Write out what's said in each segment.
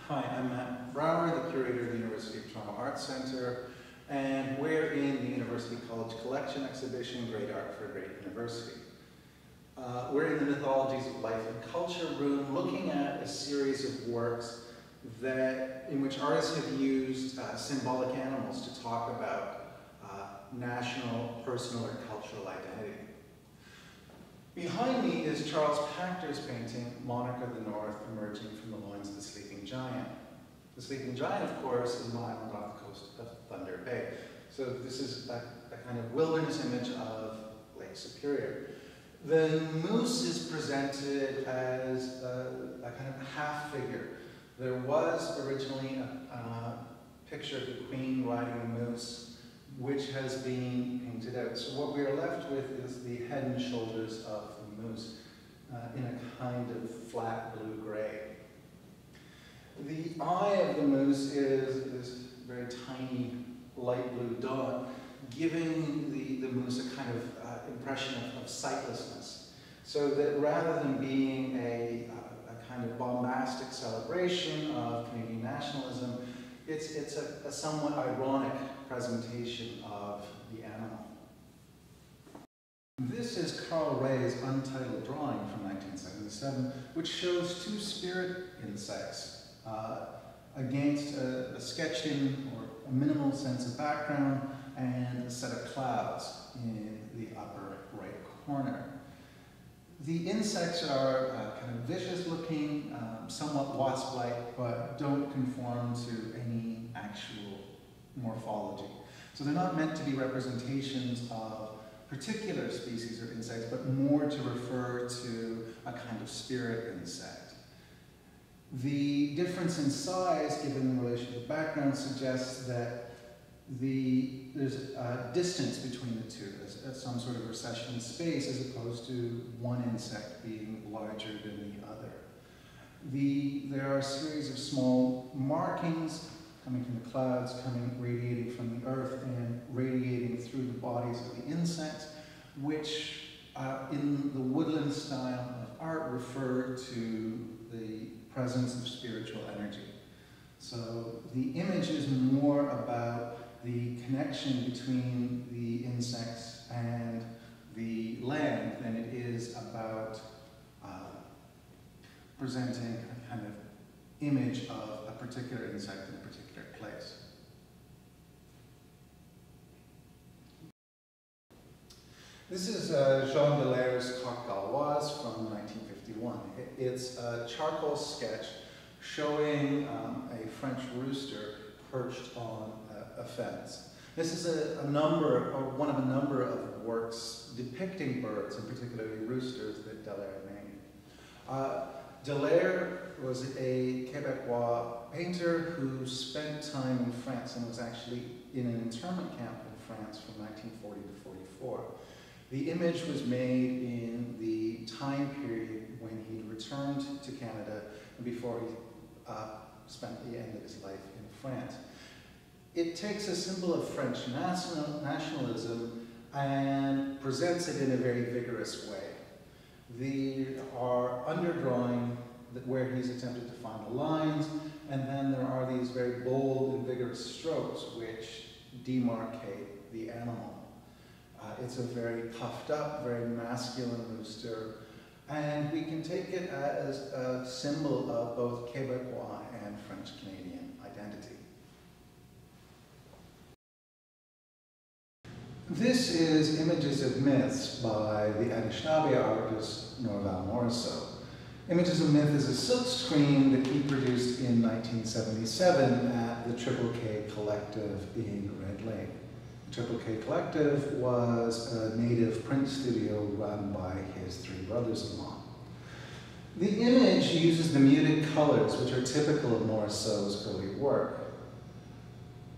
Hi, I'm Matt Brower, the curator of the University of Toronto Arts Centre, and we're in the University College Collection exhibition, Great Art for a Great University. We're in the Mythologies of Life and Culture room, looking at a series of works in which artists have used symbolic animals to talk about national, personal, or cultural identity. Behind me is Charles Pachter's painting, Monarch of the North, Emerging from the Loins of the Sleeping Giant. The Sleeping Giant, of course, is an island off the coast of Thunder Bay. So this is a kind of wilderness image of Lake Superior. The moose is presented as a kind of half figure. There was originally a picture of the queen riding a moose, which has been painted out. So what we are left with is the head and shoulders of the moose in a kind of flat blue-gray. The eye of the moose is this very tiny light blue dot, giving the moose a kind of impression of sightlessness. So that rather than being a kind of bombastic celebration of Canadian nationalism, it's a somewhat ironic presentation of the animal. This is Carl Ray's untitled drawing from 1977, which shows two spirit insects against a sketched-in or a minimal sense of background and a set of clouds in the upper right corner. The insects are kind of vicious-looking, somewhat wasp-like, but don't conform to any actual morphology. So they're not meant to be representations of particular species or insects, but more to refer to a kind of spirit insect. The difference in size, given the relation to the background, suggests that there's a distance between the two, as some sort of recession in space, as opposed to one insect being larger than the other. There are a series of small markings coming from the clouds, radiating from the earth, and radiating through the bodies of the insects, which in the woodland style of art refer to the presence of spiritual energy. So the image is more about the connection between the insects and the land than it is about presenting a kind of image of a particular insect in a particular place. This is Jean Dallaire's Coq Gauloise from 1951. It's a charcoal sketch showing a French rooster perched on a fence. This is one of a number of works depicting birds, and particularly roosters, that Dallaire made. Dallaire was a Quebecois painter who spent time in France and was actually in an internment camp in France from 1940 to 44. The image was made in the time period when he returned to Canada and before he spent the end of his life in France. It takes a symbol of French nationalism and presents it in a very vigorous way. There are underdrawing where he's attempted to find the lines, and then there are these very bold and vigorous strokes which demarcate the animal. It's a very puffed up, very masculine rooster, and we can take it as a symbol of both Quebecois and French-Canadian identity. This is Images of Myths by the Anishinaabe artist Norval Morrisseau. Images of Myth is a silk screen that he produced in 1977 at the Triple K Collective in Red Lake. The Triple K Collective was a native print studio run by his three brothers-in-law. The image uses the muted colors which are typical of Morrisseau's early work,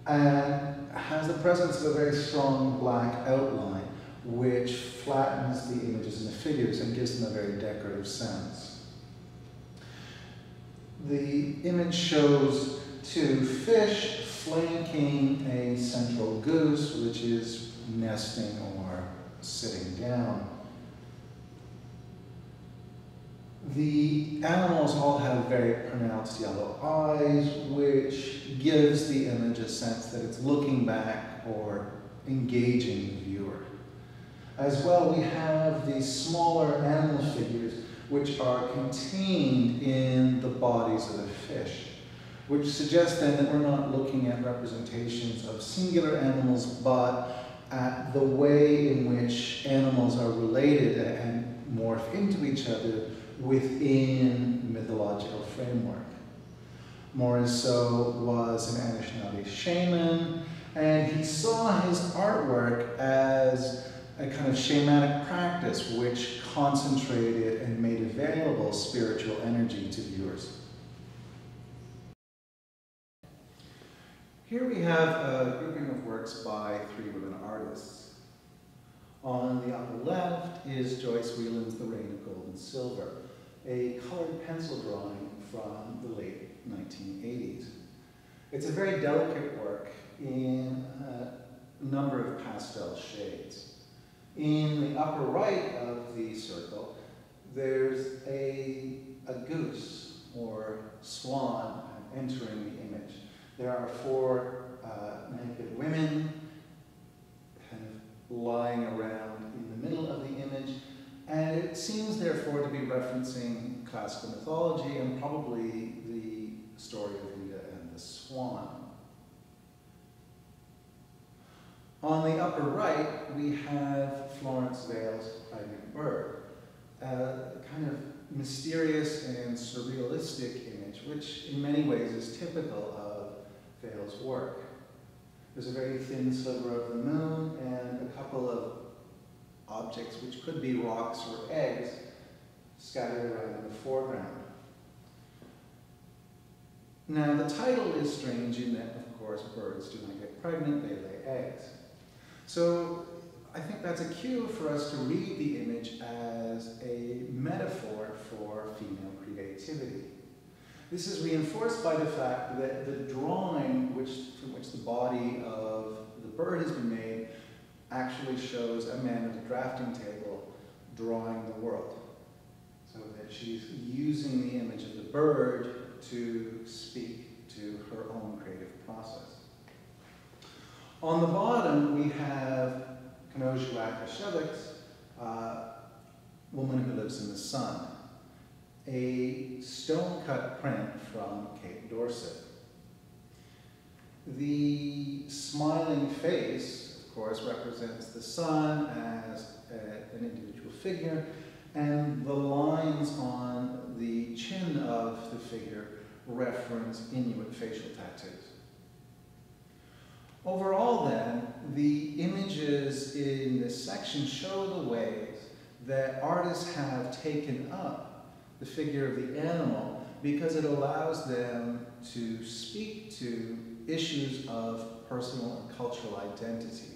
and has the presence of a very strong black outline which flattens the images and the figures and gives them a very decorative sense. The image shows two fish flanking a central goose, which is nesting or sitting down. The animals all have very pronounced yellow eyes, which gives the image a sense that it's looking back or engaging the viewer. As well, we have these smaller animal figures which are contained in the bodies of the fish, which suggests then that we're not looking at representations of singular animals, but at the way in which animals are related and morph into each other within mythological framework. Morrisseau was an Anishinaabe shaman, and he saw his artwork as a kind of shamanic practice which concentrated and made available spiritual energy to viewers. Here we have a grouping of works by 3 women artists. On the upper left is Joyce Wieland's The Reign of Gold and Silver, a colored pencil drawing from the late 1980s. It's a very delicate work in a number of pastel shades. In the upper right of the circle, there's a goose or swan entering the image. There are 4 naked women kind of lying around in the middle of the image, and it seems therefore to be referencing classical mythology and probably the story of Rita and the Swan. On the upper right, we have Florence Vale's Pregnant Bird, a kind of mysterious and surrealistic image, which in many ways is typical of Vale's work. There's a very thin sliver of the moon and a couple of objects which could be rocks or eggs scattered around in the foreground. Now, the title is strange in that, of course, birds do not get pregnant, they lay eggs. So I think that's a cue for us to read the image as a metaphor for female creativity. This is reinforced by the fact that the drawing from which the body of the bird has been made actually shows a man at a drafting table drawing the world. So that she's using the image of the bird to speak to her own creative process. On the bottom, we have Kenojvak Ashevak's Woman Who Lives in the Sun, a stone-cut print from Cape Dorset. The smiling face, of course, represents the sun as an individual figure, and the lines on the chin of the figure reference Inuit facial tattoos. Overall, then, the images in this section show the ways that artists have taken up the figure of the animal because it allows them to speak to issues of personal and cultural identity.